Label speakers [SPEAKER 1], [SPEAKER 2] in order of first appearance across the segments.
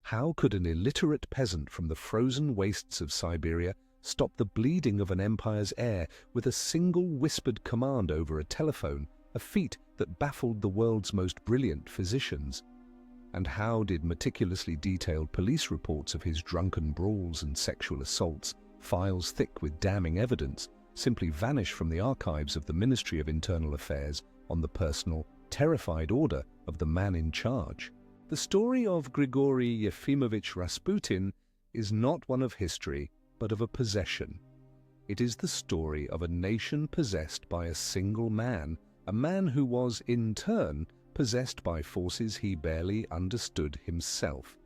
[SPEAKER 1] How could an illiterate peasant from the frozen wastes of Siberia stop the bleeding of an empire's heir with a single whispered command over a telephone, a feat that baffled the world's most brilliant physicians? And how did meticulously detailed police reports of his drunken brawls and sexual assaults, files thick with damning evidence, simply vanish from the archives of the Ministry of Internal Affairs on the personal, terrified order of the man in charge? The story of Grigori Yefimovich Rasputin is not one of history, but of a possession. It is the story of a nation possessed by a single man, a man who was, in turn, possessed by forces he barely understood himself.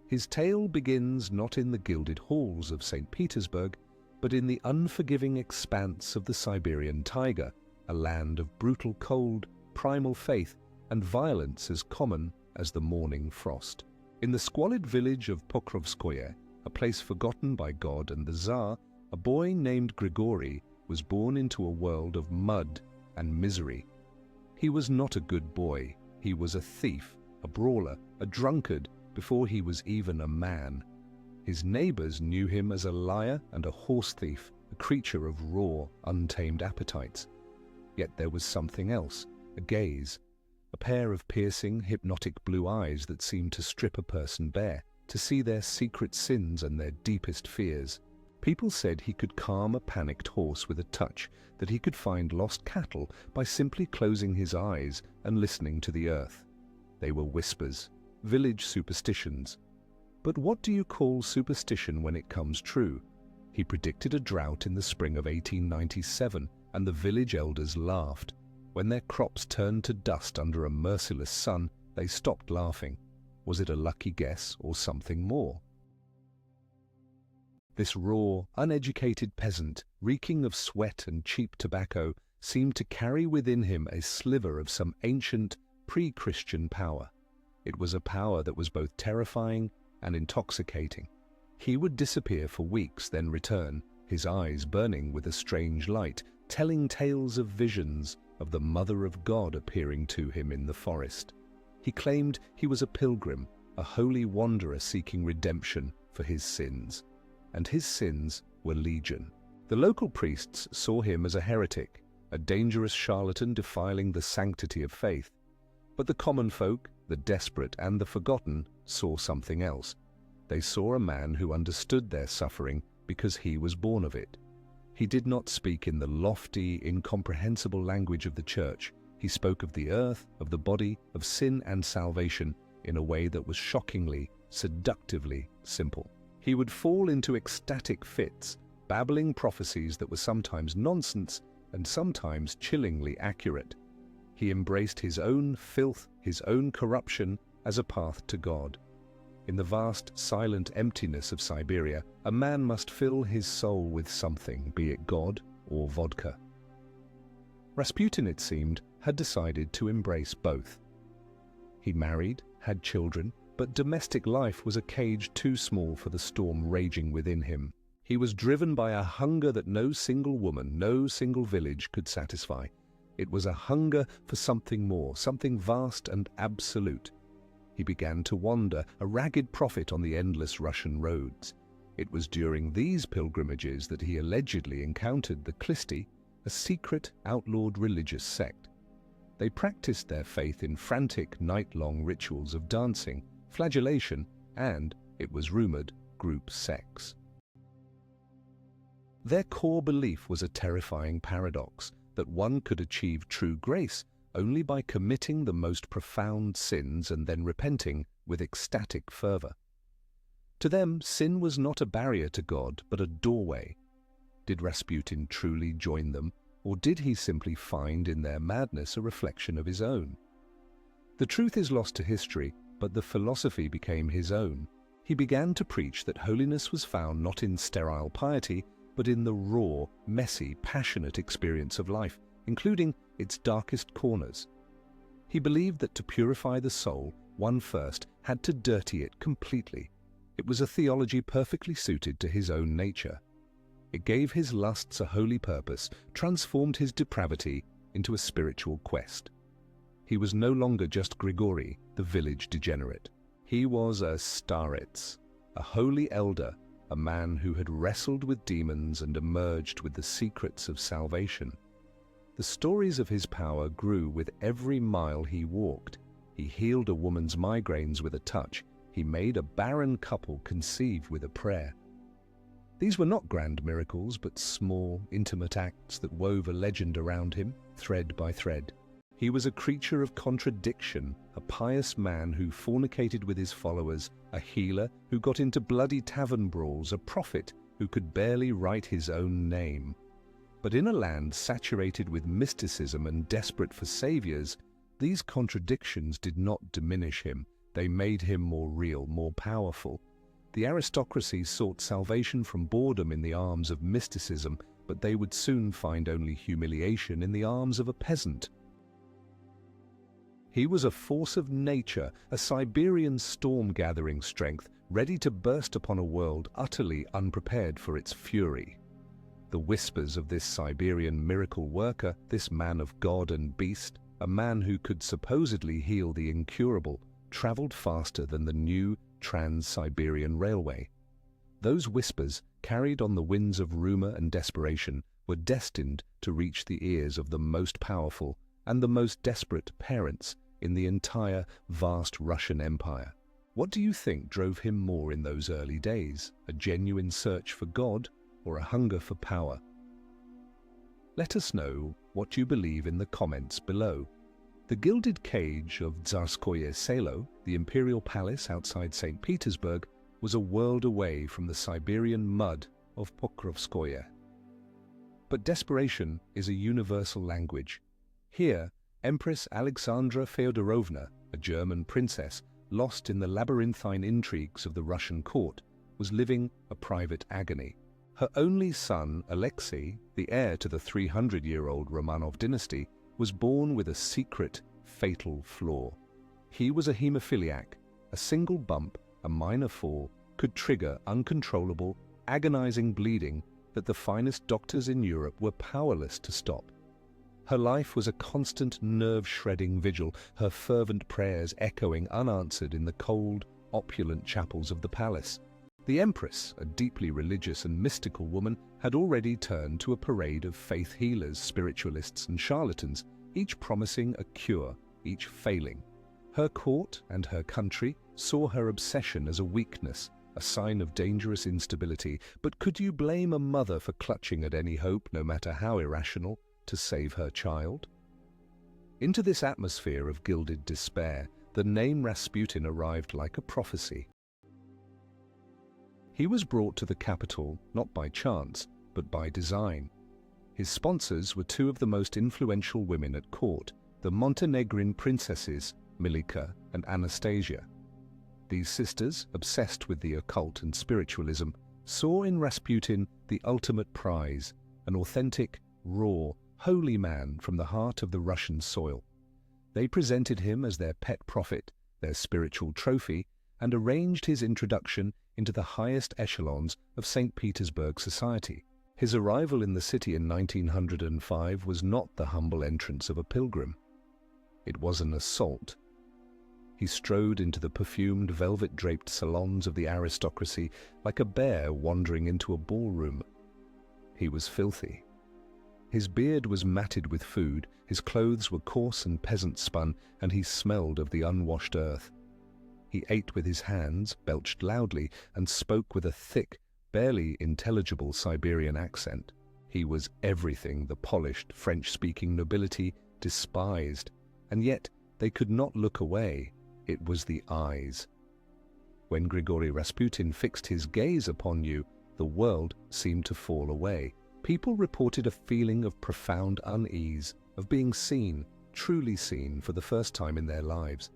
[SPEAKER 1] His tale begins not in the gilded halls of St. Petersburg, but in the unforgiving expanse of the Siberian taiga, a land of brutal cold, primal faith, and violence as common as the morning frost. In the squalid village of Pokrovskoye, a place forgotten by God and the Tsar, a boy named Grigori was born into a world of mud and misery. He was not a good boy. He was a thief, a brawler, a drunkard before he was even a man. His neighbors knew him as a liar and a horse thief, a creature of raw, untamed appetites. Yet there was something else, a gaze, a pair of piercing, hypnotic blue eyes that seemed to strip a person bare, to see their secret sins and their deepest fears. People said he could calm a panicked horse with a touch, that he could find lost cattle by simply closing his eyes and listening to the earth. They were whispers, village superstitions. But what do you call superstition when it comes true? He predicted a drought in the spring of 1897, and the village elders laughed. When their crops turned to dust under a merciless sun, they stopped laughing. Was it a lucky guess or something more? This raw, uneducated peasant, reeking of sweat and cheap tobacco, seemed to carry within him a sliver of some ancient, pre-Christian power. It was a power that was both terrifying and intoxicating. He would disappear for weeks, then return, his eyes burning with a strange light, telling tales of visions of the Mother of God appearing to him in the forest. He claimed he was a pilgrim, a holy wanderer seeking redemption for his sins. And his sins were legion. The local priests saw him as a heretic, a dangerous charlatan defiling the sanctity of faith. But the common folk, the desperate and the forgotten, saw something else. They saw a man who understood their suffering because he was born of it. He did not speak in the lofty, incomprehensible language of the church. He spoke of the earth, of the body, of sin and salvation in a way that was shockingly, seductively simple. He would fall into ecstatic fits, babbling prophecies that were sometimes nonsense and sometimes chillingly accurate. He embraced his own filth, his own corruption, as a path to God. In the vast, silent emptiness of Siberia, a man must fill his soul with something, be it God or vodka. Rasputin, it seemed, had decided to embrace both. He married, had children, but domestic life was a cage too small for the storm raging within him. He was driven by a hunger that no single woman, no single village could satisfy. It was a hunger for something more, something vast and absolute. He began to wander, a ragged prophet on the endless Russian roads. It was during these pilgrimages that he allegedly encountered the Klisti, a secret, outlawed religious sect. They practiced their faith in frantic, night-long rituals of dancing, flagellation, and, it was rumored, group sex. Their core belief was a terrifying paradox, that one could achieve true grace only by committing the most profound sins and then repenting with ecstatic fervor. To them, sin was not a barrier to God, but a doorway. Did Rasputin truly join them, or did he simply find in their madness a reflection of his own? The truth is lost to history, but the philosophy became his own. He began to preach that holiness was found not in sterile piety, but in the raw, messy, passionate experience of life, including its darkest corners. He believed that to purify the soul, one first had to dirty it completely. It was a theology perfectly suited to his own nature. It gave his lusts a holy purpose, transformed his depravity into a spiritual quest. He was no longer just Grigori, the village degenerate. He was a starets, a holy elder, a man who had wrestled with demons and emerged with the secrets of salvation. The stories of his power grew with every mile he walked. He healed a woman's migraines with a touch. He made a barren couple conceive with a prayer. These were not grand miracles, but small, intimate acts that wove a legend around him, thread by thread. He was a creature of contradiction, a pious man who fornicated with his followers, a healer who got into bloody tavern brawls, a prophet who could barely write his own name. But in a land saturated with mysticism and desperate for saviors, these contradictions did not diminish him. They made him more real, more powerful. The aristocracy sought salvation from boredom in the arms of mysticism, but they would soon find only humiliation in the arms of a peasant. He was a force of nature, a Siberian storm-gathering strength, ready to burst upon a world utterly unprepared for its fury. The whispers of this Siberian miracle worker, this man of God and beast, a man who could supposedly heal the incurable, traveled faster than the new Trans-Siberian Railway. Those whispers, carried on the winds of rumor and desperation, were destined to reach the ears of the most powerful and the most desperate parents in the entire vast Russian Empire. What do you think drove him more in those early days? A genuine search for God or a hunger for power? Let us know what you believe in the comments below. The gilded cage of Tsarskoye Selo, the imperial palace outside St. Petersburg, was a world away from the Siberian mud of Pokrovskoye. But desperation is a universal language. Here, Empress Alexandra Feodorovna, a German princess, lost in the labyrinthine intrigues of the Russian court, was living a private agony. Her only son, Alexei, the heir to the 300-year-old Romanov dynasty, was born with a secret, fatal flaw. He was a hemophiliac. A single bump, a minor fall, could trigger uncontrollable, agonizing bleeding that the finest doctors in Europe were powerless to stop. Her life was a constant nerve-shredding vigil, her fervent prayers echoing unanswered in the cold, opulent chapels of the palace. The Empress, a deeply religious and mystical woman, had already turned to a parade of faith healers, spiritualists, and charlatans, each promising a cure, each failing. Her court and her country saw her obsession as a weakness, a sign of dangerous instability. But could you blame a mother for clutching at any hope, no matter how irrational, to save her child? Into this atmosphere of gilded despair, the name Rasputin arrived like a prophecy. He was brought to the capital not by chance, but by design. His sponsors were two of the most influential women at court, the Montenegrin princesses Milika and Anastasia. These sisters, obsessed with the occult and spiritualism, saw in Rasputin the ultimate prize, an authentic, raw, holy man from the heart of the Russian soil. They presented him as their pet prophet, their spiritual trophy, and arranged his introduction into the highest echelons of St. Petersburg society. His arrival in the city in 1905 was not the humble entrance of a pilgrim. It was an assault. He strode into the perfumed, velvet-draped salons of the aristocracy like a bear wandering into a ballroom. He was filthy. His beard was matted with food, his clothes were coarse and peasant-spun, and he smelled of the unwashed earth. He ate with his hands, belched loudly, and spoke with a thick, barely intelligible Siberian accent. He was everything the polished, French-speaking nobility despised, and yet they could not look away. It was the eyes. When Grigori Rasputin fixed his gaze upon you, the world seemed to fall away. People reported a feeling of profound unease, of being seen, truly seen for the first time in their lives.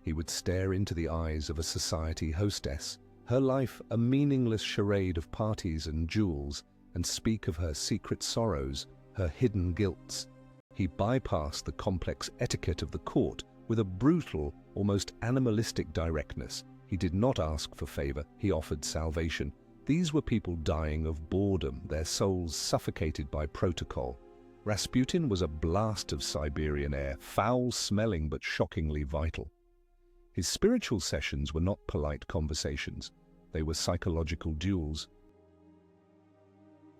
[SPEAKER 1] He would stare into the eyes of a society hostess, her life a meaningless charade of parties and jewels, and speak of her secret sorrows, her hidden guilts. He bypassed the complex etiquette of the court with a brutal, almost animalistic directness. He did not ask for favor, he offered salvation. These were people dying of boredom, their souls suffocated by protocol. Rasputin was a blast of Siberian air, foul-smelling but shockingly vital. His spiritual sessions were not polite conversations. They were psychological duels.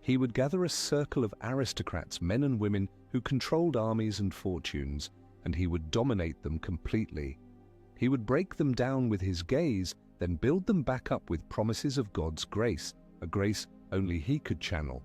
[SPEAKER 1] He would gather a circle of aristocrats, men and women, who controlled armies and fortunes, and he would dominate them completely. He would break them down with his gaze, then build them back up with promises of God's grace, a grace only he could channel.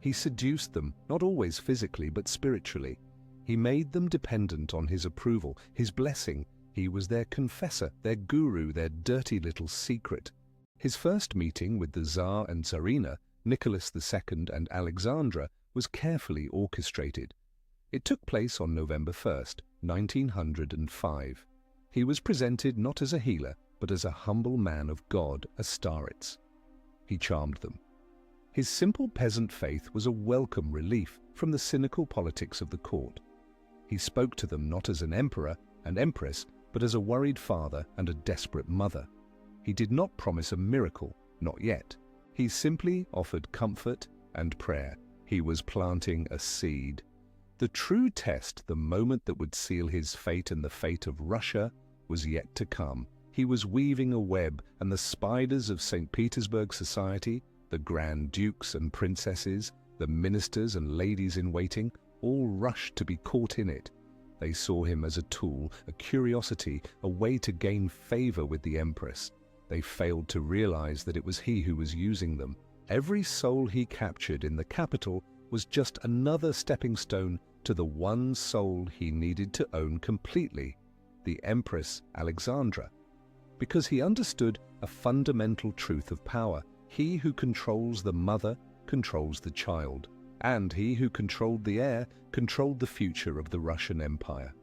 [SPEAKER 1] He seduced them, not always physically, but spiritually. He made them dependent on his approval, his blessing. He was their confessor, their guru, their dirty little secret. His first meeting with the Tsar and Tsarina, Nicholas II and Alexandra, was carefully orchestrated. It took place on November 1st, 1905. He was presented not as a healer, but as a humble man of God, a starets. He charmed them. His simple peasant faith was a welcome relief from the cynical politics of the court. He spoke to them not as an emperor and empress, but as a worried father and a desperate mother. He did not promise a miracle, not yet. He simply offered comfort and prayer. He was planting a seed. The true test, the moment that would seal his fate and the fate of Russia, was yet to come. He was weaving a web, and the spiders of St. Petersburg society, the grand dukes and princesses, the ministers and ladies-in-waiting, all rushed to be caught in it. They saw him as a tool, a curiosity, a way to gain favor with the empress. They failed to realize that it was he who was using them. Every soul he captured in the capital was just another stepping stone to the one soul he needed to own completely, the Empress Alexandra. Because he understood a fundamental truth of power. He who controls the mother controls the child, and he who controlled the heir controlled the future of the Russian Empire.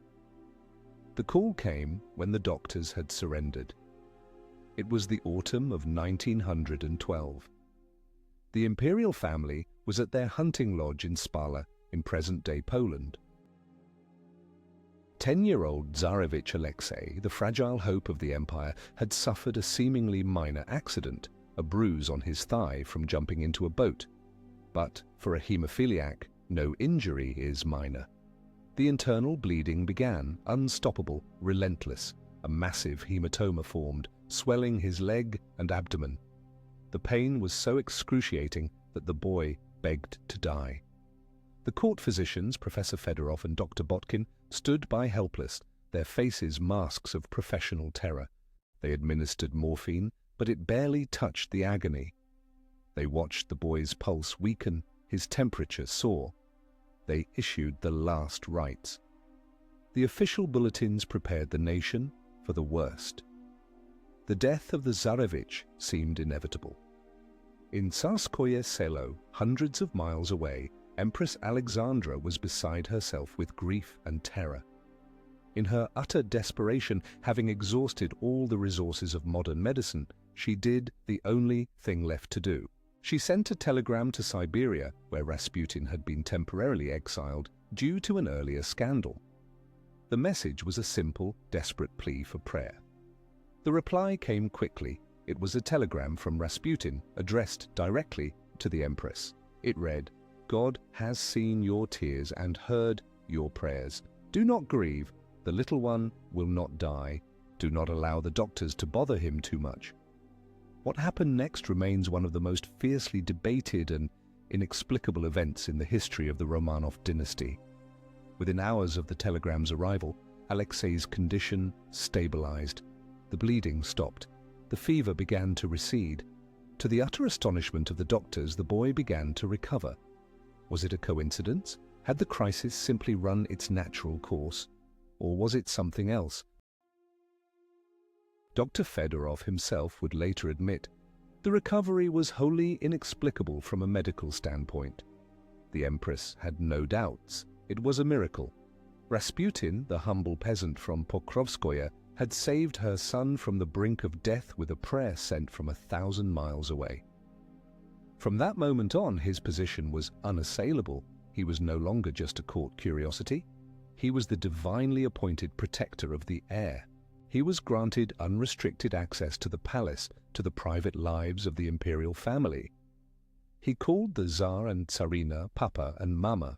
[SPEAKER 1] The call came when the doctors had surrendered. It was the autumn of 1912. The imperial family was at their hunting lodge in Spala, in present-day Poland. 10-year-old Tsarevich Alexei, the fragile hope of the empire, had suffered a seemingly minor accident, a bruise on his thigh from jumping into a boat. But for a hemophiliac, no injury is minor. The internal bleeding began, unstoppable, relentless. A massive hematoma formed, swelling his leg and abdomen. The pain was so excruciating that the boy begged to die. The court physicians, Professor Fedorov and Dr. Botkin, stood by helpless, their faces masks of professional terror. They administered morphine, but it barely touched the agony. They watched the boy's pulse weaken, his temperature soar. They issued the last rites. The official bulletins prepared the nation for the worst. The death of the Tsarevich seemed inevitable. In Tsarskoye Selo, hundreds of miles away, Empress Alexandra was beside herself with grief and terror. In her utter desperation, having exhausted all the resources of modern medicine, she did the only thing left to do. She sent a telegram to Siberia, where Rasputin had been temporarily exiled due to an earlier scandal. The message was a simple, desperate plea for prayer. The reply came quickly. It was a telegram from Rasputin, addressed directly to the Empress. It read, "God has seen your tears and heard your prayers. Do not grieve. The little one will not die. Do not allow the doctors to bother him too much." What happened next remains one of the most fiercely debated and inexplicable events in the history of the Romanov dynasty. Within hours of the telegram's arrival, Alexei's condition stabilized. The bleeding stopped. The fever began to recede. To the utter astonishment of the doctors, the boy began to recover. Was it a coincidence? Had the crisis simply run its natural course? Or was it something else? Dr. Fedorov himself would later admit, the recovery was wholly inexplicable from a medical standpoint. The Empress had no doubts. It was a miracle. Rasputin, the humble peasant from Pokrovskoye, had saved her son from the brink of death with a prayer sent from 1,000 miles away. From that moment on, his position was unassailable. He was no longer just a court curiosity. He was the divinely appointed protector of the heir. He was granted unrestricted access to the palace, to the private lives of the imperial family. He called the Tsar and Tsarina Papa and Mama.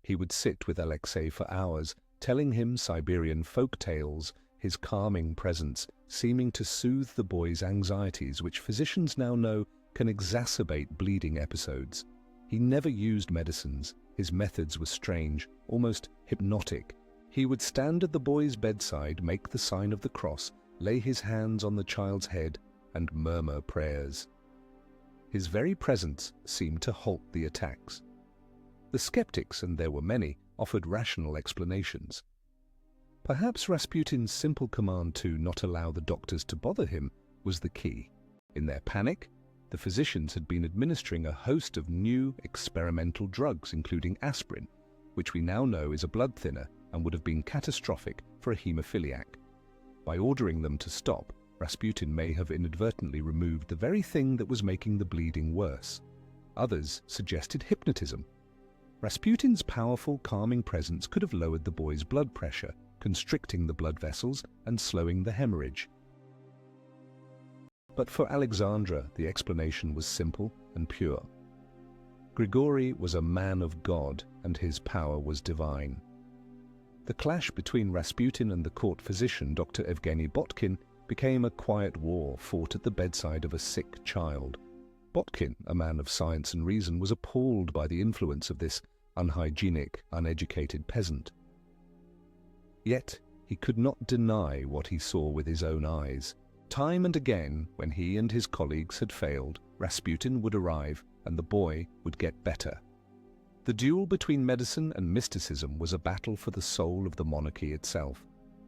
[SPEAKER 1] He would sit with Alexei for hours, telling him Siberian folk tales, his calming presence seeming to soothe the boy's anxieties, which physicians now know can exacerbate bleeding episodes. He never used medicines. His methods were strange, almost hypnotic. He would stand at the boy's bedside, make the sign of the cross, lay his hands on the child's head, and murmur prayers. His very presence seemed to halt the attacks. The skeptics, and there were many, offered rational explanations. Perhaps Rasputin's simple command to not allow the doctors to bother him was the key. In their panic, the physicians had been administering a host of new experimental drugs, including aspirin, which we now know is a blood thinner and would have been catastrophic for a hemophiliac. By ordering them to stop, Rasputin may have inadvertently removed the very thing that was making the bleeding worse. Others suggested hypnotism. Rasputin's powerful, calming presence could have lowered the boy's blood pressure, constricting the blood vessels and slowing the hemorrhage. But for Alexandra, the explanation was simple and pure. Grigori was a man of God, and his power was divine. The clash between Rasputin and the court physician, Dr. Evgeny Botkin, became a quiet war fought at the bedside of a sick child. Botkin, a man of science and reason, was appalled by the influence of this unhygienic, uneducated peasant. Yet he could not deny what he saw with his own eyes. Time and again, when he and his colleagues had failed, Rasputin would arrive and the boy would get better. The duel between medicine and mysticism was a battle for the soul of the monarchy itself,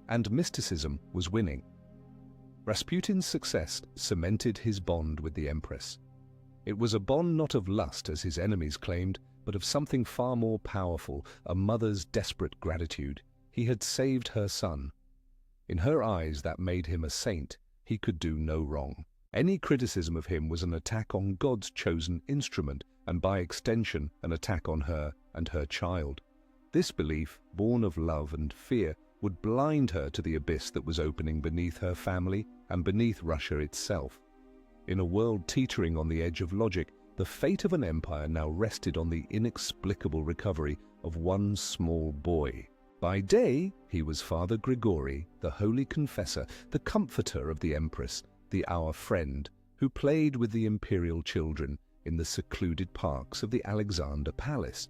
[SPEAKER 1] and mysticism was winning. Rasputin's success cemented his bond with the Empress. It was a bond not of lust, as his enemies claimed, but of something far more powerful, a mother's desperate gratitude. He had saved her son. In her eyes, that made him a saint. He could do no wrong. Any criticism of him was an attack on God's chosen instrument, and by extension, an attack on her and her child. This belief, born of love and fear, would blind her to the abyss that was opening beneath her family and beneath Russia itself. In a world teetering on the edge of logic, the fate of an empire now rested on the inexplicable recovery of one small boy. By day, he was Father Grigori, the holy confessor, the comforter of the Empress, the our friend, who played with the imperial children in the secluded parks of the Alexander Palace.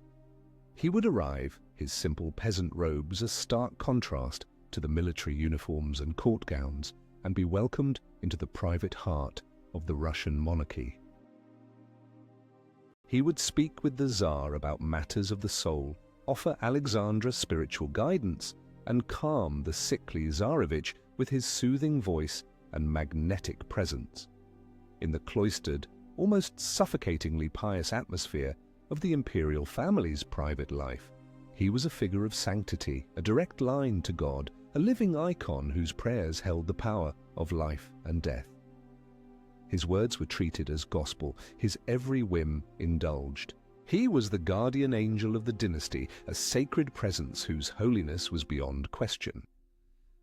[SPEAKER 1] He would arrive, his simple peasant robes a stark contrast to the military uniforms and court gowns, and be welcomed into the private heart of the Russian monarchy. He would speak with the Tsar about matters of the soul, offer Alexandra spiritual guidance, and calm the sickly Tsarevich with his soothing voice and magnetic presence. In the cloistered, almost suffocatingly pious atmosphere of the imperial family's private life, he was a figure of sanctity, a direct line to God, a living icon whose prayers held the power of life and death. His words were treated as gospel, his every whim indulged. He was the guardian angel of the dynasty, a sacred presence whose holiness was beyond question.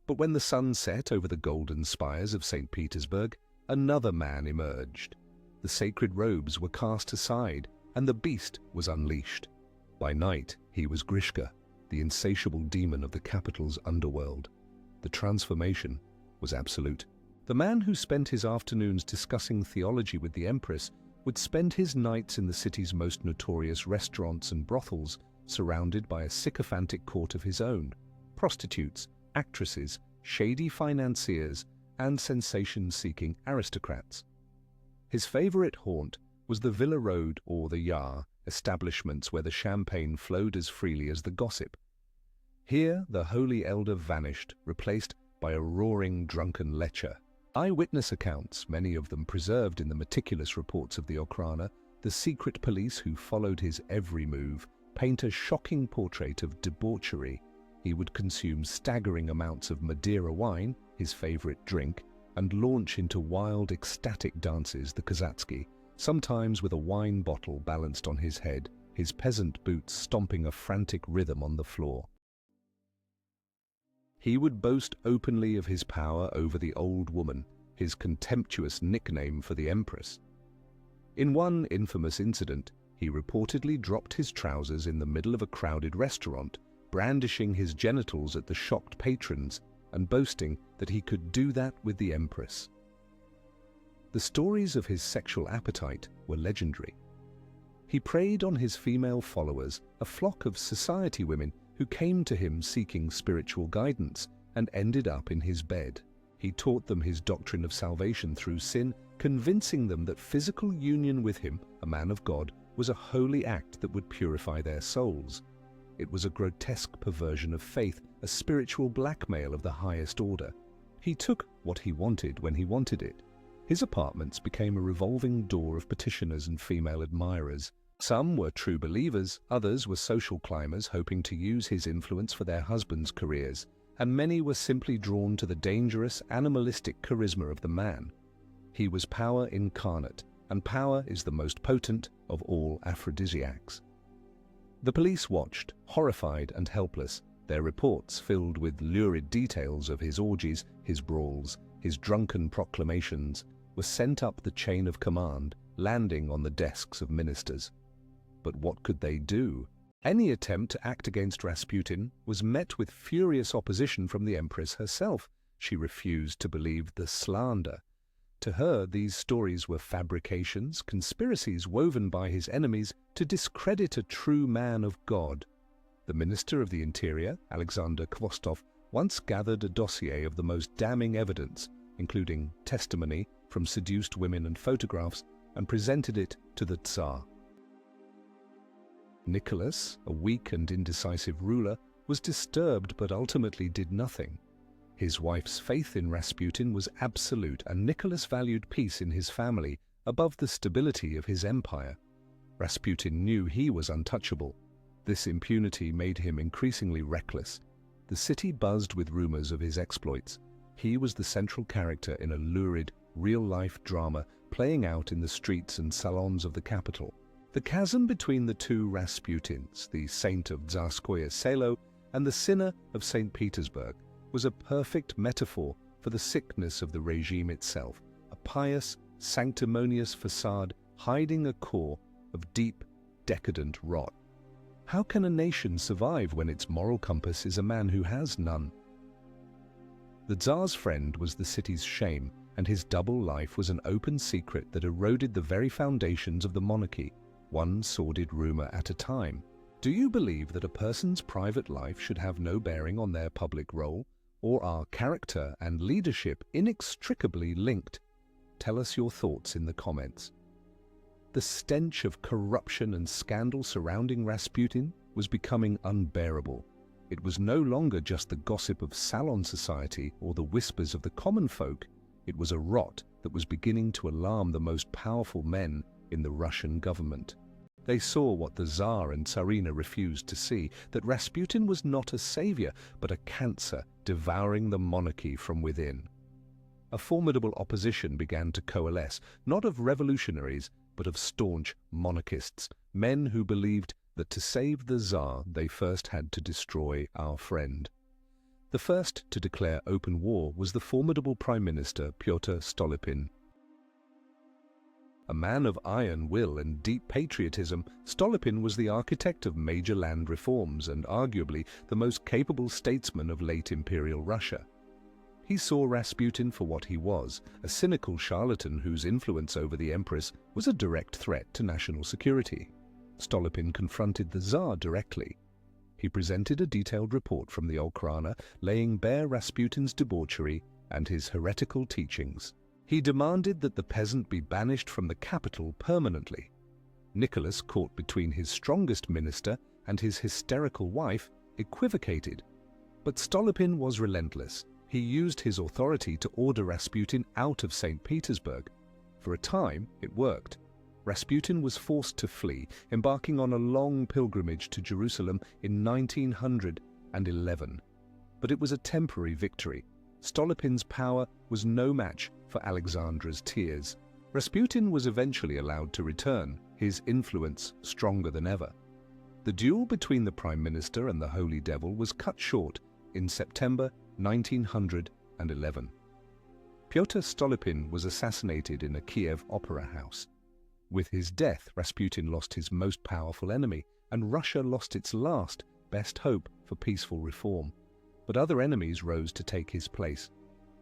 [SPEAKER 1] But when the sun set over the golden spires of St. Petersburg, another man emerged. The sacred robes were cast aside, and the beast was unleashed. By night, he was Grishka, the insatiable demon of the capital's underworld. The transformation was absolute. The man who spent his afternoons discussing theology with the Empress would spend his nights in the city's most notorious restaurants and brothels, surrounded by a sycophantic court of his own, prostitutes, actresses, shady financiers, and sensation-seeking aristocrats. His favorite haunt was the Villa Road or the Yar, establishments where the champagne flowed as freely as the gossip. Here the holy elder vanished, replaced by a roaring drunken lecher. Eyewitness accounts, many of them preserved in the meticulous reports of the Okhrana, the secret police who followed his every move, paint a shocking portrait of debauchery. He would consume staggering amounts of Madeira wine, his favorite drink, and launch into wild, ecstatic dances, the Kazatsky, sometimes with a wine bottle balanced on his head, his peasant boots stomping a frantic rhythm on the floor. He would boast openly of his power over the old woman, his contemptuous nickname for the Empress. In one infamous incident, he reportedly dropped his trousers in the middle of a crowded restaurant, brandishing his genitals at the shocked patrons. and boasting that he could do that with the empress. The stories of his sexual appetite were legendary. He preyed on his female followers, a flock of society women who came to him seeking spiritual guidance and ended up in his bed. He taught them his doctrine of salvation through sin, convincing them that physical union with him, a man of God, was a holy act that would purify their souls. It was a grotesque perversion of faith, a spiritual blackmail of the highest order. He took what he wanted when he wanted it. His apartments became a revolving door of petitioners and female admirers. Some were true believers, others were social climbers hoping to use his influence for their husbands' careers, and many were simply drawn to the dangerous, animalistic charisma of the man. He was power incarnate, and power is the most potent of all aphrodisiacs. The police watched, horrified and helpless, their reports filled with lurid details of his orgies, his brawls, his drunken proclamations, were sent up the chain of command, landing on the desks of ministers. But what could they do? Any attempt to act against Rasputin was met with furious opposition from the empress herself. She refused to believe the slander. To her, these stories were fabrications, conspiracies woven by his enemies to discredit a true man of God. The Minister of the Interior, Alexander Khvostov, once gathered a dossier of the most damning evidence, including testimony from seduced women and photographs, and presented it to the Tsar. Nicholas, a weak and indecisive ruler, was disturbed but ultimately did nothing. His wife's faith in Rasputin was absolute, and Nicholas valued peace in his family above the stability of his empire. Rasputin knew he was untouchable. This impunity made him increasingly reckless. The city buzzed with rumors of his exploits. He was the central character in a lurid, real-life drama playing out in the streets and salons of the capital. The chasm between the two Rasputins, the saint of Tsarskoye Selo and the sinner of St. Petersburg, was a perfect metaphor for the sickness of the regime itself, a pious, sanctimonious facade hiding a core of deep, decadent rot. How can a nation survive when its moral compass is a man who has none? The Tsar's friend was the city's shame, and his double life was an open secret that eroded the very foundations of the monarchy, one sordid rumor at a time. Do you believe that a person's private life should have no bearing on their public role? Or are character and leadership inextricably linked? Tell us your thoughts in the comments. The stench of corruption and scandal surrounding Rasputin was becoming unbearable. It was no longer just the gossip of salon society or the whispers of the common folk. It was a rot that was beginning to alarm the most powerful men in the Russian government. They saw what the Tsar and Tsarina refused to see, that Rasputin was not a savior, but a cancer devouring the monarchy from within. A formidable opposition began to coalesce, not of revolutionaries, but of staunch monarchists, men who believed that to save the Tsar they first had to destroy our friend. The first to declare open war was the formidable Prime Minister Pyotr Stolypin. A man of iron will and deep patriotism, Stolypin was the architect of major land reforms and arguably the most capable statesman of late Imperial Russia. He saw Rasputin for what he was, a cynical charlatan whose influence over the Empress was a direct threat to national security. Stolypin confronted the Tsar directly. He presented a detailed report from the Okhrana laying bare Rasputin's debauchery and his heretical teachings. He demanded that the peasant be banished from the capital permanently. Nicholas, caught between his strongest minister and his hysterical wife, equivocated. But Stolypin was relentless. He used his authority to order Rasputin out of St. Petersburg. For a time, it worked. Rasputin was forced to flee, embarking on a long pilgrimage to Jerusalem in 1911. But it was a temporary victory. Stolypin's power was no match for Alexandra's tears. Rasputin was eventually allowed to return, his influence stronger than ever. The duel between the Prime Minister and the Holy Devil was cut short in September 1911. Pyotr Stolypin was assassinated in a Kiev opera house. With his death, Rasputin lost his most powerful enemy, and Russia lost its last, best hope for peaceful reform. but other enemies rose to take his place.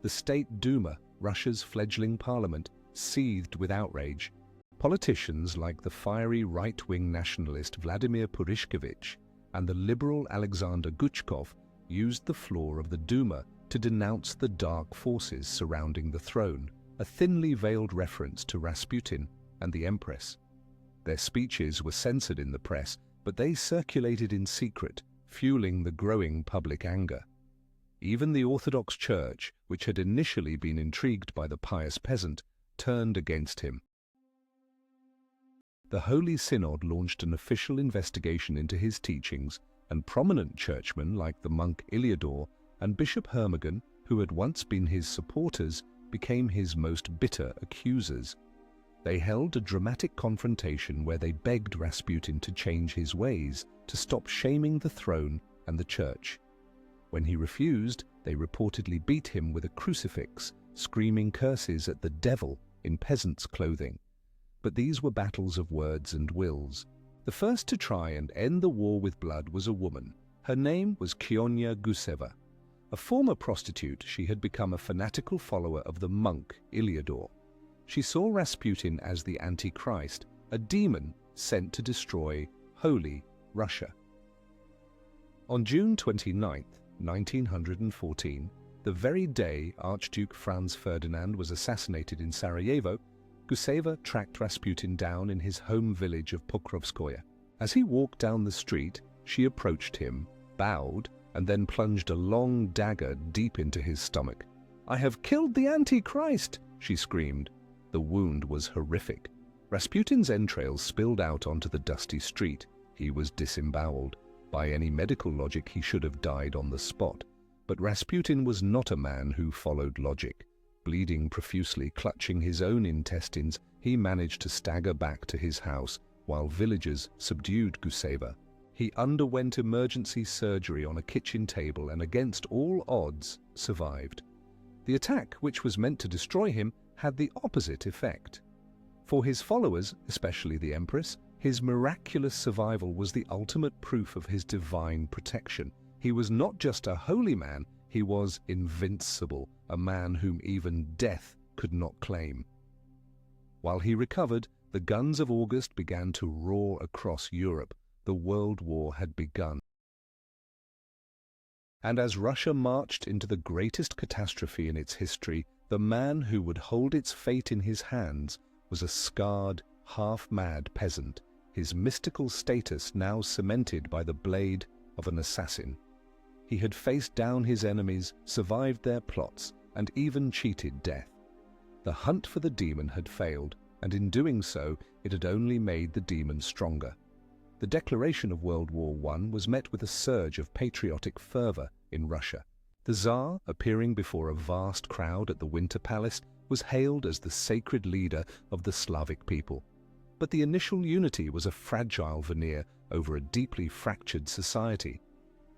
[SPEAKER 1] The State Duma, Russia's fledgling parliament, seethed with outrage. Politicians like the fiery right-wing nationalist Vladimir Purishkevich and the liberal Alexander Guchkov used the floor of the Duma to denounce the dark forces surrounding the throne, a thinly veiled reference to Rasputin and the Empress. Their speeches were censored in the press, but they circulated in secret, fueling the growing public anger. Even the Orthodox Church, which had initially been intrigued by the pious peasant, turned against him. The Holy Synod launched an official investigation into his teachings, and prominent churchmen like the monk Iliador and Bishop Hermogen, who had once been his supporters, became his most bitter accusers. They held a dramatic confrontation where they begged Rasputin to change his ways, to stop shaming the throne and the church. When he refused, they reportedly beat him with a crucifix, screaming curses at the devil in peasant's clothing. But these were battles of words and wills. The first to try and end the war with blood was a woman. Her name was Kionia Guseva. A former prostitute, she had become a fanatical follower of the monk Iliador. She saw Rasputin as the Antichrist, a demon sent to destroy holy Russia. On June 29, 1914, the very day Archduke Franz Ferdinand was assassinated in Sarajevo, Guseva tracked Rasputin down in his home village of Pokrovskoye. As he walked down the street, she approached him, bowed, and then plunged a long dagger deep into his stomach. "I have killed the Antichrist!" she screamed. The wound was horrific. Rasputin's entrails spilled out onto the dusty street. He was disemboweled. By any medical logic, he should have died on the spot. But Rasputin was not a man who followed logic. Bleeding profusely, clutching his own intestines, he managed to stagger back to his house while villagers subdued Guseva. He underwent emergency surgery on a kitchen table and, against all odds, survived. The attack, which was meant to destroy him, had the opposite effect. For his followers, especially the Empress, his miraculous survival was the ultimate proof of his divine protection. He was not just a holy man, he was invincible, a man whom even death could not claim. While he recovered, the guns of August began to roar across Europe. The World War had begun. And as Russia marched into the greatest catastrophe in its history, the man who would hold its fate in his hands was a scarred, half-mad peasant, his mystical status now cemented by the blade of an assassin. He had faced down his enemies, survived their plots, and even cheated death. The hunt for the demon had failed, and in doing so, it had only made the demon stronger. The declaration of World War I was met with a surge of patriotic fervor in Russia. The Tsar, appearing before a vast crowd at the Winter Palace, was hailed as the sacred leader of the Slavic people. But the initial unity was a fragile veneer over a deeply fractured society.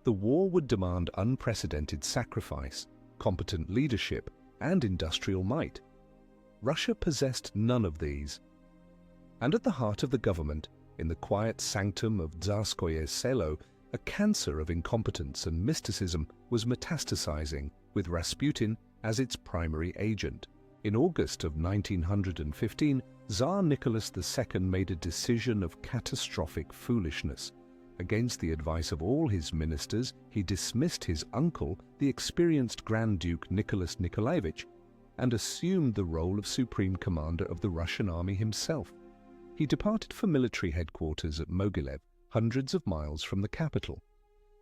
[SPEAKER 1] The war would demand unprecedented sacrifice, competent leadership, and industrial might. Russia possessed none of these. And at the heart of the government, in the quiet sanctum of Tsarskoye Selo, a cancer of incompetence and mysticism was metastasizing, with Rasputin as its primary agent. In August of 1915, Tsar Nicholas II made a decision of catastrophic foolishness. Against the advice of all his ministers, he dismissed his uncle, the experienced Grand Duke Nicholas Nikolaevich, and assumed the role of supreme commander of the Russian army himself. He departed for military headquarters at Mogilev, hundreds of miles from the capital.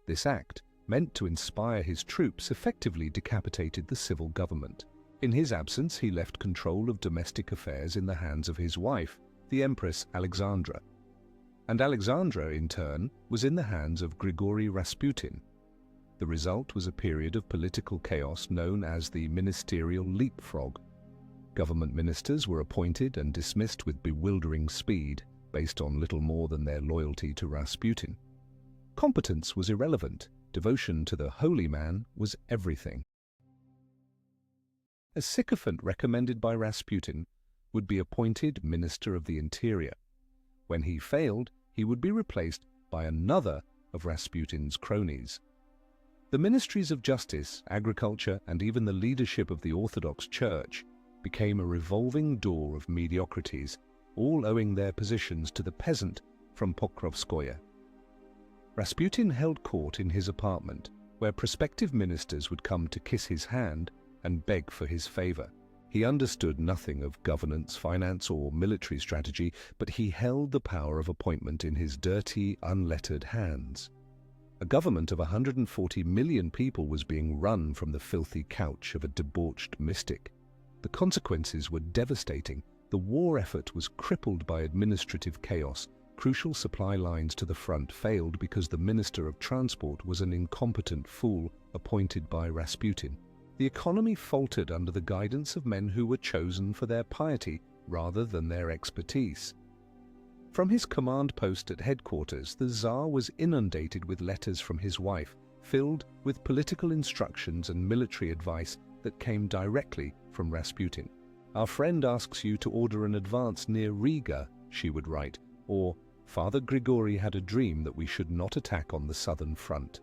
[SPEAKER 1] This act, meant to inspire his troops, effectively decapitated the civil government. In his absence, he left control of domestic affairs in the hands of his wife, the Empress Alexandra. And Alexandra, in turn, was in the hands of Grigori Rasputin. The result was a period of political chaos known as the ministerial leapfrog. Government ministers were appointed and dismissed with bewildering speed, based on little more than their loyalty to Rasputin. Competence was irrelevant. Devotion to the holy man was everything. A sycophant recommended by Rasputin would be appointed Minister of the Interior. When he failed, he would be replaced by another of Rasputin's cronies. The ministries of justice, agriculture, and even the leadership of the Orthodox Church became a revolving door of mediocrities, all owing their positions to the peasant from Pokrovskoye. Rasputin held court in his apartment, where prospective ministers would come to kiss his hand and beg for his favor. He understood nothing of governance, finance, or military strategy, but he held the power of appointment in his dirty, unlettered hands. A government of 140 million people was being run from the filthy couch of a debauched mystic. The consequences were devastating. The war effort was crippled by administrative chaos. Crucial supply lines to the front failed because the Minister of Transport was an incompetent fool appointed by Rasputin. The economy faltered under the guidance of men who were chosen for their piety rather than their expertise. From his command post at headquarters, the Tsar was inundated with letters from his wife, filled with political instructions and military advice that came directly from Rasputin. "Our friend asks you to order an advance near Riga," she would write, or "Father Grigori had a dream that we should not attack on the southern front."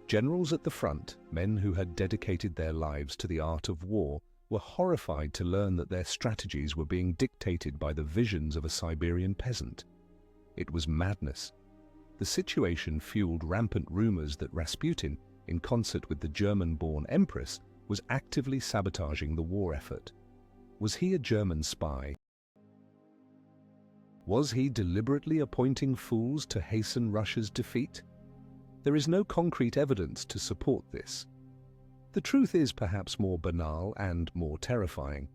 [SPEAKER 1] Generals at the front, men who had dedicated their lives to the art of war, were horrified to learn that their strategies were being dictated by the visions of a Siberian peasant. It was madness. The situation fueled rampant rumors that Rasputin, in concert with the German-born empress, was actively sabotaging the war effort. Was he a German spy? Was he deliberately appointing fools to hasten Russia's defeat? There is no concrete evidence to support this. The truth is perhaps more banal and more terrifying.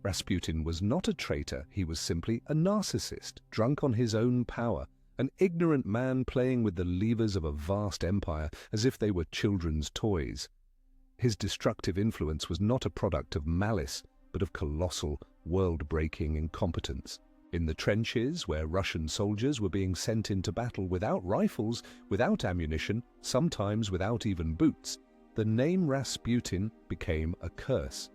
[SPEAKER 1] Rasputin was not a traitor, he was simply a narcissist, drunk on his own power, an ignorant man playing with the levers of a vast empire as if they were children's toys. His destructive influence was not a product of malice, but of colossal, world-breaking incompetence. In the trenches, where Russian soldiers were being sent into battle without rifles, without ammunition, sometimes without even boots, the name Rasputin became a curse.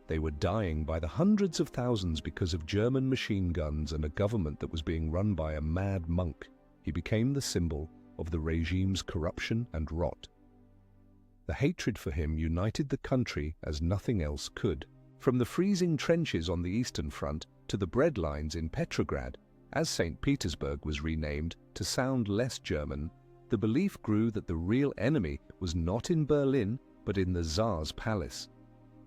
[SPEAKER 1] They were dying by the hundreds of thousands because of German machine guns and a government that was being run by a mad monk. He became the symbol of the regime's corruption and rot. The hatred for him united the country as nothing else could. From the freezing trenches on the Eastern Front to the bread lines in Petrograd, as St. Petersburg was renamed to sound less German, the belief grew that the real enemy was not in Berlin, but in the Tsar's palace.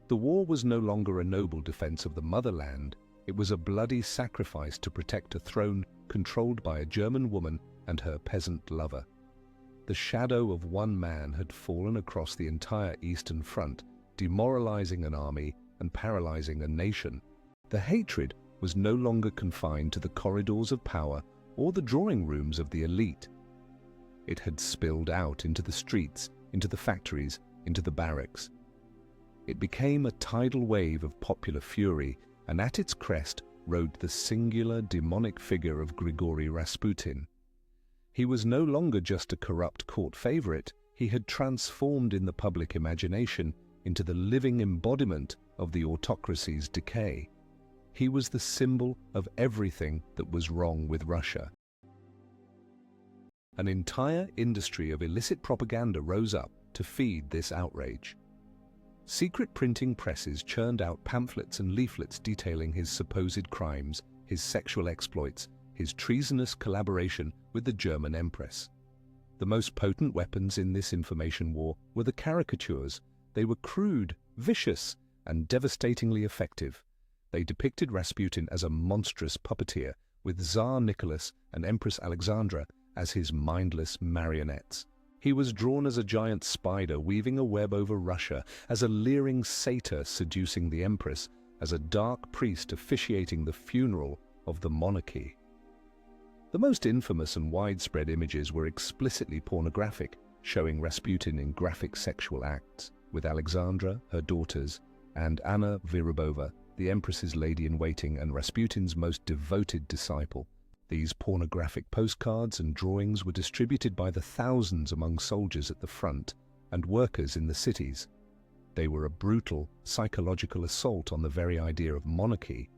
[SPEAKER 1] The war was no longer a noble defense of the motherland. It was a bloody sacrifice to protect a throne controlled by a German woman and her peasant lover. The shadow of one man had fallen across the entire Eastern Front, demoralizing an army and paralyzing a nation. The hatred was no longer confined to the corridors of power or the drawing rooms of the elite. It had spilled out into the streets, into the factories, into the barracks. It became a tidal wave of popular fury, and at its crest rode the singular demonic figure of Grigori Rasputin. He was no longer just a corrupt court favorite, he had transformed in the public imagination into the living embodiment of the autocracy's decay. He was the symbol of everything that was wrong with Russia. An entire industry of illicit propaganda rose up to feed this outrage. Secret printing presses churned out pamphlets and leaflets detailing his supposed crimes, his sexual exploits, his treasonous collaboration with the German Empress. The most potent weapons in this information war were the caricatures. They were crude, vicious, and devastatingly effective. They depicted Rasputin as a monstrous puppeteer, with Tsar Nicholas and Empress Alexandra as his mindless marionettes. He was drawn as a giant spider weaving a web over Russia, as a leering satyr seducing the Empress, as a dark priest officiating the funeral of the monarchy. The most infamous and widespread images were explicitly pornographic, showing Rasputin in graphic sexual acts, with Alexandra, her daughters, and Anna Virubova, the Empress's lady-in-waiting and Rasputin's most devoted disciple. These pornographic postcards and drawings were distributed by the thousands among soldiers at the front and workers in the cities. They were a brutal, psychological assault on the very idea of monarchy.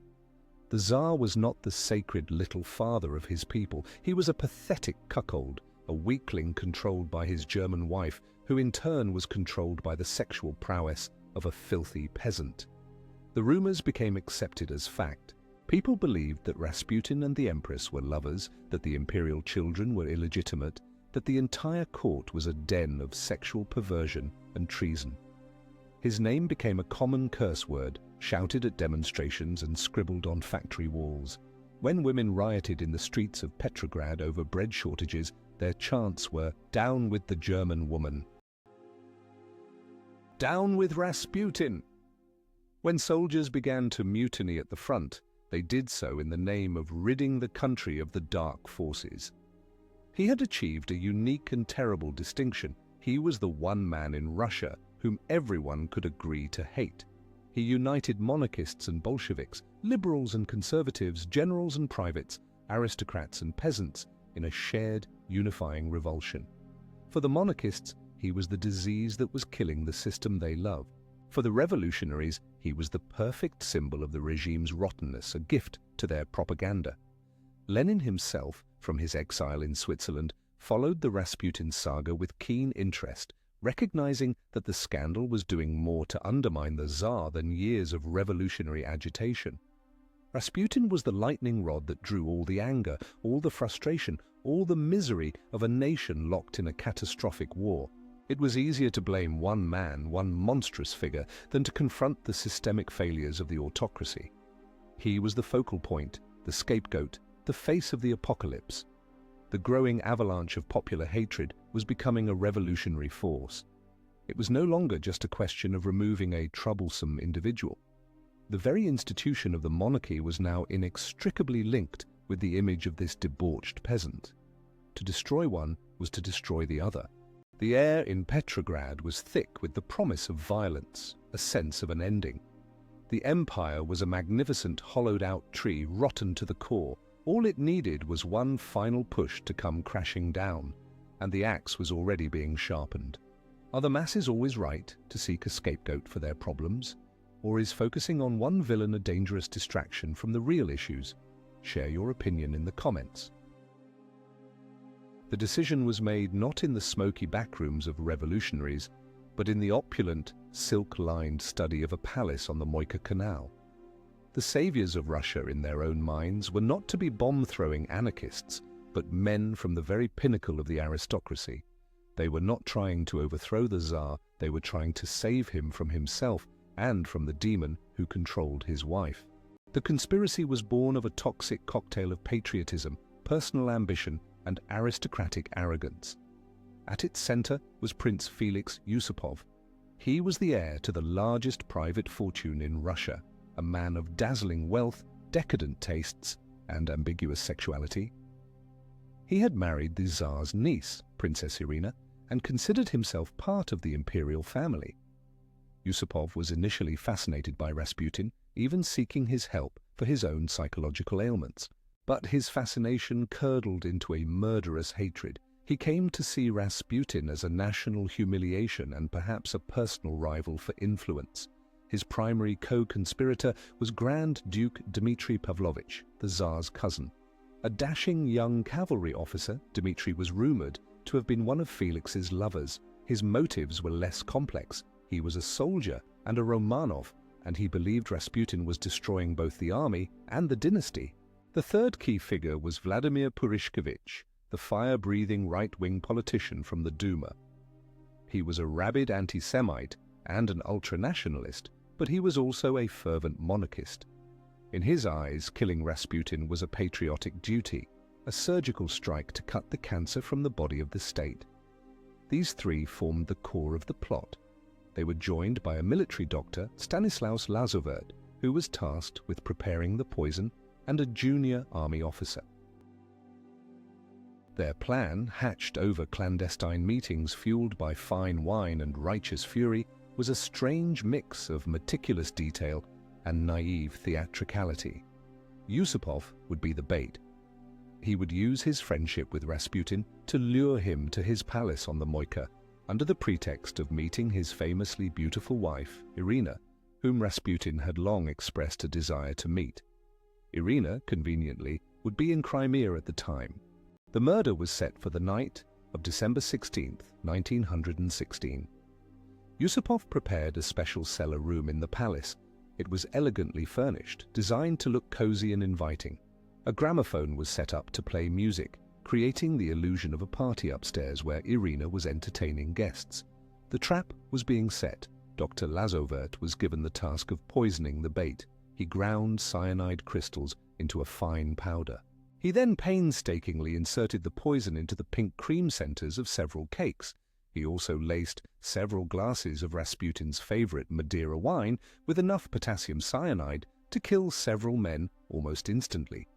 [SPEAKER 1] The Tsar was not the sacred little father of his people. He was a pathetic cuckold, a weakling controlled by his German wife, who in turn was controlled by the sexual prowess of a filthy peasant. The rumors became accepted as fact. People believed that Rasputin and the Empress were lovers, that the imperial children were illegitimate, that the entire court was a den of sexual perversion and treason. His name became a common curse word, shouted at demonstrations and scribbled on factory walls. When women rioted in the streets of Petrograd over bread shortages, their chants were, "Down with the German woman! Down with Rasputin!" When soldiers began to mutiny at the front, they did so in the name of ridding the country of the dark forces. He had achieved a unique and terrible distinction. He was the one man in Russia whom everyone could agree to hate. He united monarchists and Bolsheviks, liberals and conservatives, generals and privates, aristocrats and peasants in a shared, unifying revulsion. For the monarchists, he was the disease that was killing the system they loved. For the revolutionaries, he was the perfect symbol of the regime's rottenness, a gift to their propaganda. Lenin himself, from his exile in Switzerland, followed the Rasputin saga with keen interest, recognizing that the scandal was doing more to undermine the Tsar than years of revolutionary agitation. Rasputin was the lightning rod that drew all the anger, all the frustration, all the misery of a nation locked in a catastrophic war. It was easier to blame one man, one monstrous figure, than to confront the systemic failures of the autocracy. He was the focal point, the scapegoat, the face of the apocalypse. The growing avalanche of popular hatred was becoming a revolutionary force. It was no longer just a question of removing a troublesome individual. The very institution of the monarchy was now inextricably linked with the image of this debauched peasant. To destroy one was to destroy the other. The air in Petrograd was thick with the promise of violence, a sense of an ending. The empire was a magnificent hollowed-out tree, rotten to the core. All it needed was one final push to come crashing down, and the axe was already being sharpened. Are the masses always right to seek a scapegoat for their problems? Or is focusing on one villain a dangerous distraction from the real issues? Share your opinion in the comments. The decision was made not in the smoky backrooms of revolutionaries, but in the opulent, silk-lined study of a palace on the Moika Canal. The saviors of Russia in their own minds were not to be bomb-throwing anarchists, but men from the very pinnacle of the aristocracy. They were not trying to overthrow the Tsar, they were trying to save him from himself and from the demon who controlled his wife. The conspiracy was born of a toxic cocktail of patriotism, personal ambition, and aristocratic arrogance. At its center was Prince Felix Yusupov. He was the heir to the largest private fortune in Russia, a man of dazzling wealth, decadent tastes, and ambiguous sexuality. He had married the Tsar's niece, Princess Irina, and considered himself part of the imperial family. Yusupov was initially fascinated by Rasputin, even seeking his help for his own psychological ailments. But his fascination curdled into a murderous hatred. He came to see Rasputin as a national humiliation and perhaps a personal rival for influence. His primary co-conspirator was Grand Duke Dmitry Pavlovich, the Tsar's cousin. A dashing young cavalry officer, Dmitry was rumored to have been one of Felix's lovers. His motives were less complex. He was a soldier and a Romanov, and he believed Rasputin was destroying both the army and the dynasty. The third key figure was Vladimir Purishkevich, the fire-breathing right-wing politician from the Duma. He was a rabid anti-Semite and an ultra-nationalist, but he was also a fervent monarchist. In his eyes, killing Rasputin was a patriotic duty, a surgical strike to cut the cancer from the body of the state. These three formed the core of the plot. They were joined by a military doctor, Stanislaus Lazovert, who was tasked with preparing the poison, and a junior army officer. Their plan, hatched over clandestine meetings fueled by fine wine and righteous fury, was a strange mix of meticulous detail and naive theatricality. Yusupov would be the bait. He would use his friendship with Rasputin to lure him to his palace on the Moika, under the pretext of meeting his famously beautiful wife, Irina, whom Rasputin had long expressed a desire to meet. Irina, conveniently, would be in Crimea at the time. The murder was set for the night of December 16, 1916. Yusupov prepared a special cellar room in the palace. It was elegantly furnished, designed to look cozy and inviting. A gramophone was set up to play music, creating the illusion of a party upstairs where Irina was entertaining guests. The trap was being set. Dr. Lazovert was given the task of poisoning the bait. He ground cyanide crystals into a fine powder. He then painstakingly inserted the poison into the pink cream centers of several cakes. He also laced several glasses of Rasputin's favorite Madeira wine with enough potassium cyanide to kill several men almost instantly.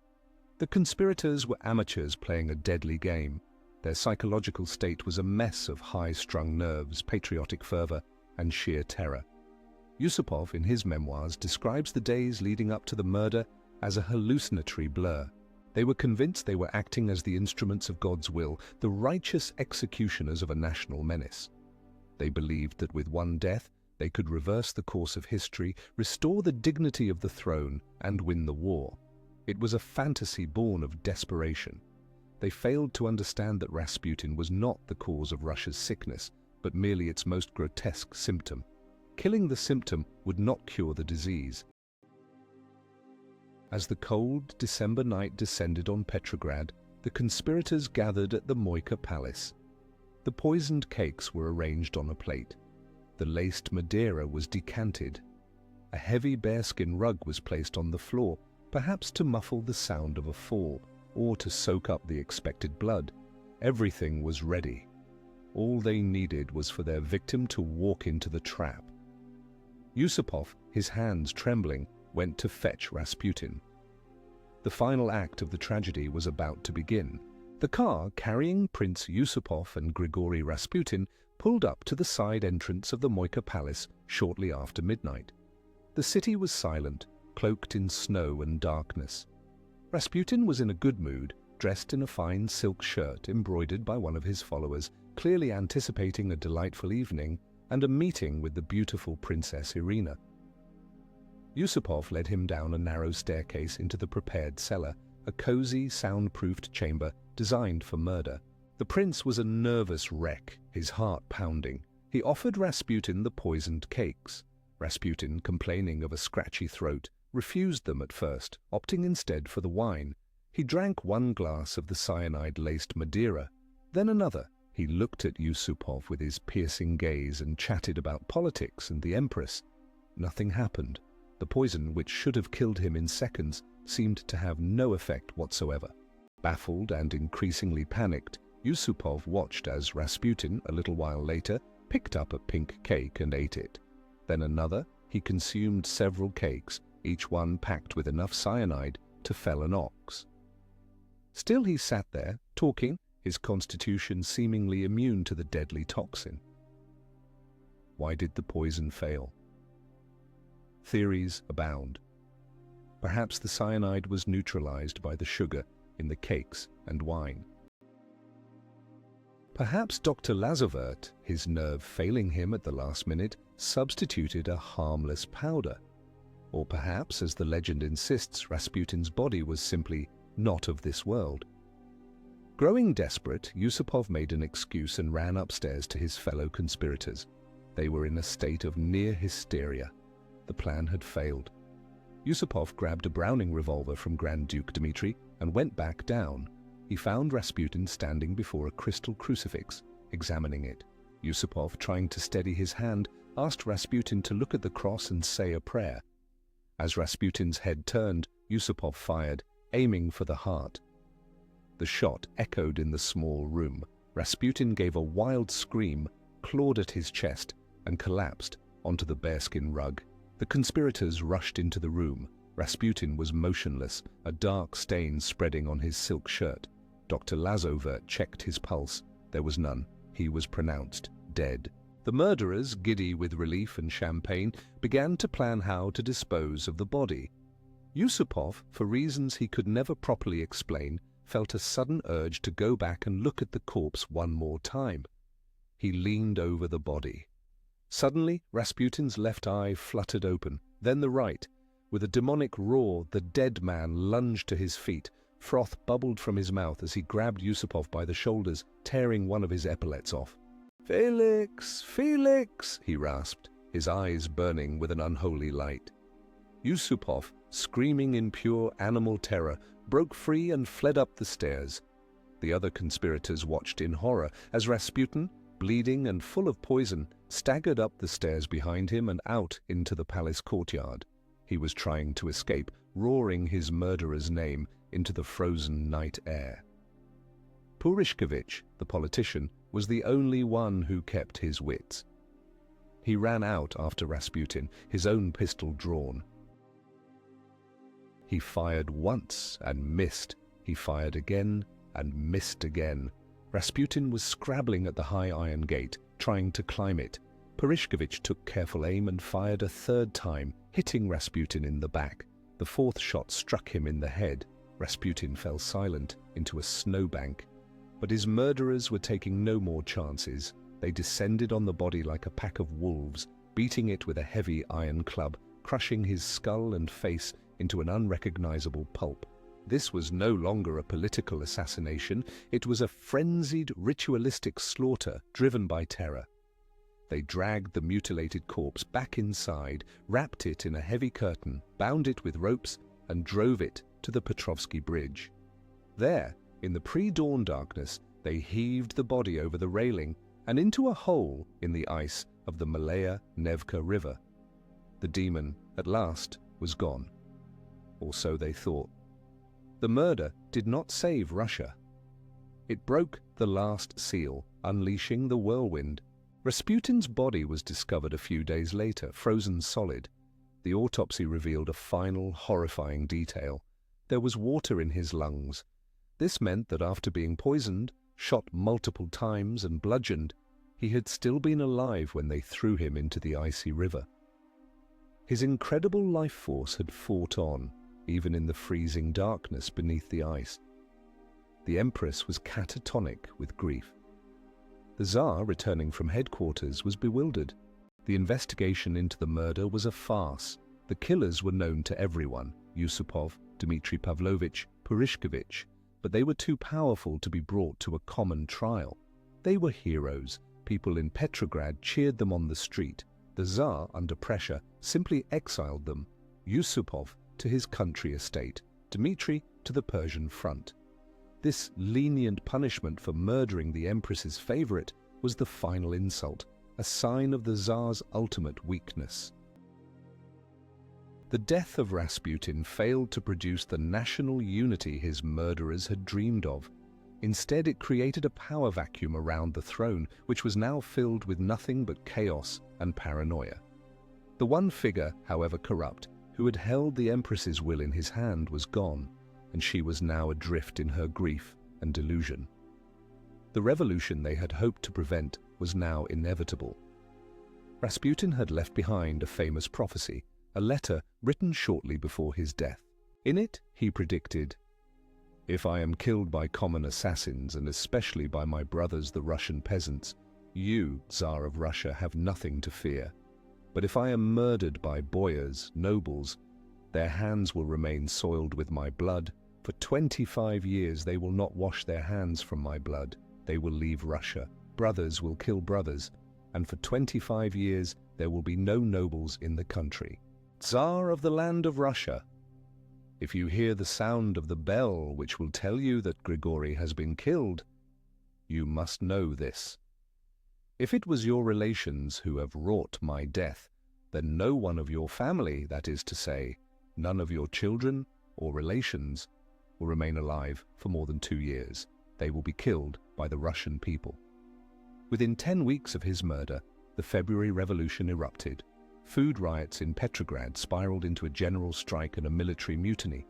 [SPEAKER 1] The conspirators were amateurs playing a deadly game. Their psychological state was a mess of high-strung nerves, patriotic fervor, and sheer terror. Yusupov, in his memoirs, describes the days leading up to the murder as a hallucinatory blur. They were convinced they were acting as the instruments of God's will, the righteous executioners of a national menace. They believed that with one death, they could reverse the course of history, restore the dignity of the throne, and win the war. It was a fantasy born of desperation. They failed to understand that Rasputin was not the cause of Russia's sickness, but merely its most grotesque symptom. Killing the symptom would not cure the disease. As the cold December night descended on Petrograd, the conspirators gathered at the Moika Palace. The poisoned cakes were arranged on a plate. The laced Madeira was decanted. A heavy bearskin rug was placed on the floor, perhaps to muffle the sound of a fall, or to soak up the expected blood. Everything was ready. All they needed was for their victim to walk into the trap. Yusupov, his hands trembling, went to fetch Rasputin. The final act of the tragedy was about to begin. The car carrying Prince Yusupov and Grigori Rasputin pulled up to the side entrance of the Moika Palace shortly after midnight. The city was silent, cloaked in snow and darkness. Rasputin was in a good mood, dressed in a fine silk shirt embroidered by one of his followers, clearly anticipating a delightful evening and a meeting with the beautiful Princess Irina. Yusupov led him down a narrow staircase into the prepared cellar, a cozy, soundproofed chamber designed for murder. The prince was a nervous wreck, his heart pounding. He offered Rasputin the poisoned cakes. Rasputin, complaining of a scratchy throat, refused them at first, opting instead for the wine. He drank one glass of the cyanide-laced Madeira, then another. He looked at Yusupov with his piercing gaze and chatted about politics and the empress. Nothing happened. The poison, which should have killed him in seconds, seemed to have no effect whatsoever. Baffled and increasingly panicked, Yusupov watched as Rasputin, a little while later, picked up a pink cake and ate it. Then another. He consumed several cakes, each one packed with enough cyanide to fell an ox. Still he sat there, talking, his constitution seemingly immune to the deadly toxin. Why did the poison fail? Theories abound. Perhaps the cyanide was neutralized by the sugar in the cakes and wine. Perhaps Dr. Lazovert, his nerve failing him at the last minute, substituted a harmless powder. Or perhaps, as the legend insists, Rasputin's body was simply not of this world. Growing desperate, Yusupov made an excuse and ran upstairs to his fellow conspirators. They were in a state of near hysteria. The plan had failed. Yusupov grabbed a Browning revolver from Grand Duke Dmitri and went back down. He found Rasputin standing before a crystal crucifix, examining it. Yusupov, trying to steady his hand, asked Rasputin to look at the cross and say a prayer. As Rasputin's head turned, Yusupov fired, aiming for the heart. The shot echoed in the small room. Rasputin gave a wild scream, clawed at his chest, and collapsed onto the bearskin rug. The conspirators rushed into the room. Rasputin was motionless, a dark stain spreading on his silk shirt. Dr. Lazovert checked his pulse. There was none. He was pronounced dead. The murderers, giddy with relief and champagne, began to plan how to dispose of the body. Yusupov, for reasons he could never properly explain, felt a sudden urge to go back and look at the corpse one more time. He leaned over the body. Suddenly, Rasputin's left eye fluttered open, then the right. With a demonic roar, the dead man lunged to his feet, Froth bubbled from his mouth as he grabbed Yusupov by the shoulders, tearing one of his epaulets off. "Felix! Felix!" he rasped, his eyes burning with an unholy light. Yusupov, screaming in pure animal terror, broke free and fled up the stairs. The other conspirators watched in horror as Rasputin, bleeding and full of poison, staggered up the stairs behind him and out into the palace courtyard. He was trying to escape, roaring his murderer's name into the frozen night air. Purishkevich, the politician, was the only one who kept his wits. He ran out after Rasputin, his own pistol drawn. He fired once and missed. He fired again and missed again. Rasputin was scrabbling at the high iron gate, trying to climb it. Purishkevich took careful aim and fired a third time, hitting Rasputin in the back. The fourth shot struck him in the head. Rasputin fell silent into a snowbank. But his murderers were taking no more chances. They descended on the body like a pack of wolves, beating it with a heavy iron club, crushing his skull and face into an unrecognizable pulp. This was no longer a political assassination. It was a frenzied, ritualistic slaughter driven by terror. They dragged the mutilated corpse back inside, wrapped it in a heavy curtain, bound it with ropes, and drove it to the Petrovsky Bridge. There, in the pre-dawn darkness, they heaved the body over the railing and into a hole in the ice of the Malaya Nevka River. The demon, at last, was gone. Or so they thought. The murder did not save Russia. It broke the last seal, unleashing the whirlwind. Rasputin's body was discovered a few days later, frozen solid. The autopsy revealed a final, horrifying detail. There was water in his lungs. This meant that after being poisoned, shot multiple times and bludgeoned, he had still been alive when they threw him into the icy river. His incredible life force had fought on, even in the freezing darkness beneath the ice. The Empress was catatonic with grief. The Tsar, returning from headquarters, was bewildered. The investigation into the murder was a farce. The killers were known to everyone, Yusupov, Dmitry Pavlovich, Purishkevich, but they were too powerful to be brought to a common trial. They were heroes. People in Petrograd cheered them on the street. The Tsar, under pressure, simply exiled them, Yusupov to his country estate, Dmitry to the Persian front. This lenient punishment for murdering the Empress's favorite was the final insult, a sign of the Tsar's ultimate weakness. The death of Rasputin failed to produce the national unity his murderers had dreamed of. Instead, it created a power vacuum around the throne, which was now filled with nothing but chaos and paranoia. The one figure, however corrupt, who had held the Empress's will in his hand was gone, and she was now adrift in her grief and delusion. The revolution they had hoped to prevent was now inevitable. Rasputin had left behind a famous prophecy, a letter written shortly before his death. In it, he predicted, "If I am killed by common assassins, and especially by my brothers the Russian peasants, you, Tsar of Russia, have nothing to fear. But if I am murdered by boyars, nobles, their hands will remain soiled with my blood. For 25 years they will not wash their hands from my blood. They will leave Russia. Brothers will kill brothers. And for 25 years there will be no nobles in the country. Tsar of the land of Russia, if you hear the sound of the bell which will tell you that Grigori has been killed, you must know this. If it was your relations who have wrought my death, then no one of your family, that is to say, none of your children or relations, will remain alive for more than 2 years. They will be killed by the Russian people." Within 10 weeks of his murder, the February Revolution erupted. Food riots in Petrograd spiraled into a general strike and a military mutiny.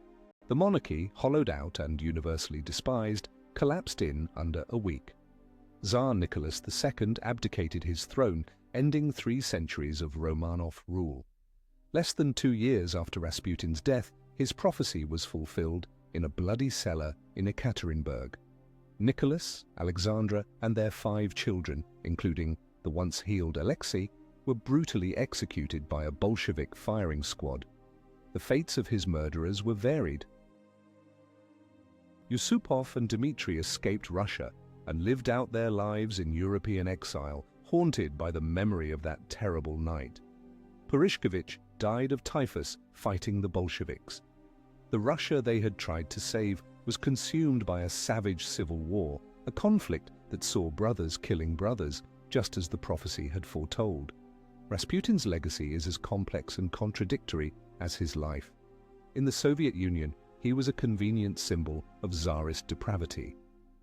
[SPEAKER 1] The monarchy, hollowed out and universally despised, collapsed in under a week. Tsar Nicholas II abdicated his throne, ending 3 centuries of Romanov rule. Less than 2 years after Rasputin's death, his prophecy was fulfilled in a bloody cellar in Ekaterinburg. Nicholas, Alexandra, and their 5 children, including the once healed Alexei, were brutally executed by a Bolshevik firing squad. The fates of his murderers were varied. Yusupov and Dmitry escaped Russia and lived out their lives in European exile, haunted by the memory of that terrible night. Purishkevich died of typhus fighting the Bolsheviks. The Russia they had tried to save was consumed by a savage civil war, a conflict that saw brothers killing brothers, just as the prophecy had foretold. Rasputin's legacy is as complex and contradictory as his life. In the Soviet Union, he was a convenient symbol of Tsarist depravity.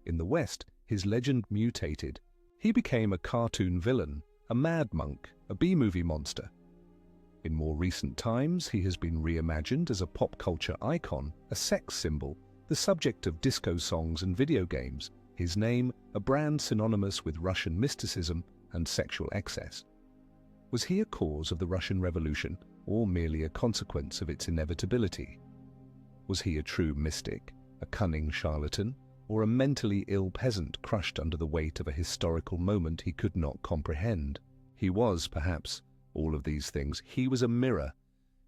[SPEAKER 1] In the West, his legend mutated. He became a cartoon villain, a mad monk, a B-movie monster. In more recent times, he has been reimagined as a pop culture icon, a sex symbol, the subject of disco songs and video games, his name a brand synonymous with Russian mysticism and sexual excess. Was he a cause of the Russian Revolution, or merely a consequence of its inevitability? Was he a true mystic, a cunning charlatan, or a mentally ill peasant crushed under the weight of a historical moment he could not comprehend? He was, perhaps, all of these things. He was a mirror.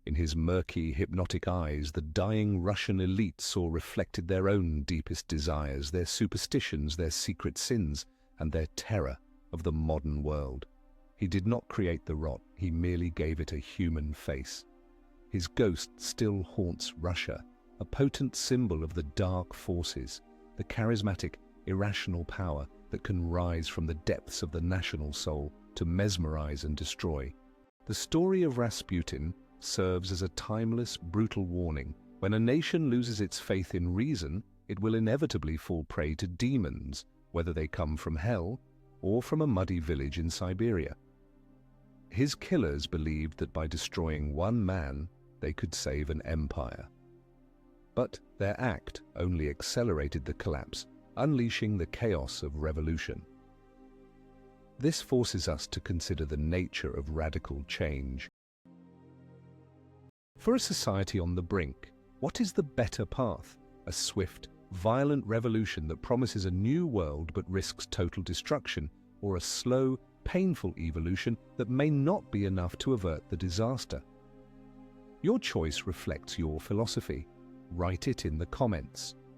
[SPEAKER 1] In his murky, hypnotic eyes, the dying Russian elite saw reflected their own deepest desires, their superstitions, their secret sins, and their terror of the modern world. He did not create the rot, he merely gave it a human face. His ghost still haunts Russia, a potent symbol of the dark forces, the charismatic, irrational power that can rise from the depths of the national soul to mesmerize and destroy. The story of Rasputin serves as a timeless, brutal warning. When a nation loses its faith in reason, it will inevitably fall prey to demons, whether they come from hell or from a muddy village in Siberia. His killers believed that by destroying one man, they could save an empire. But their act only accelerated the collapse, unleashing the chaos of revolution. This forces us to consider the nature of radical change. For a society on the brink, what is the better path? A swift, violent revolution that promises a new world but risks total destruction, or a slow, painful evolution that may not be enough to avert the disaster? Your choice reflects your philosophy. Write it in the comments.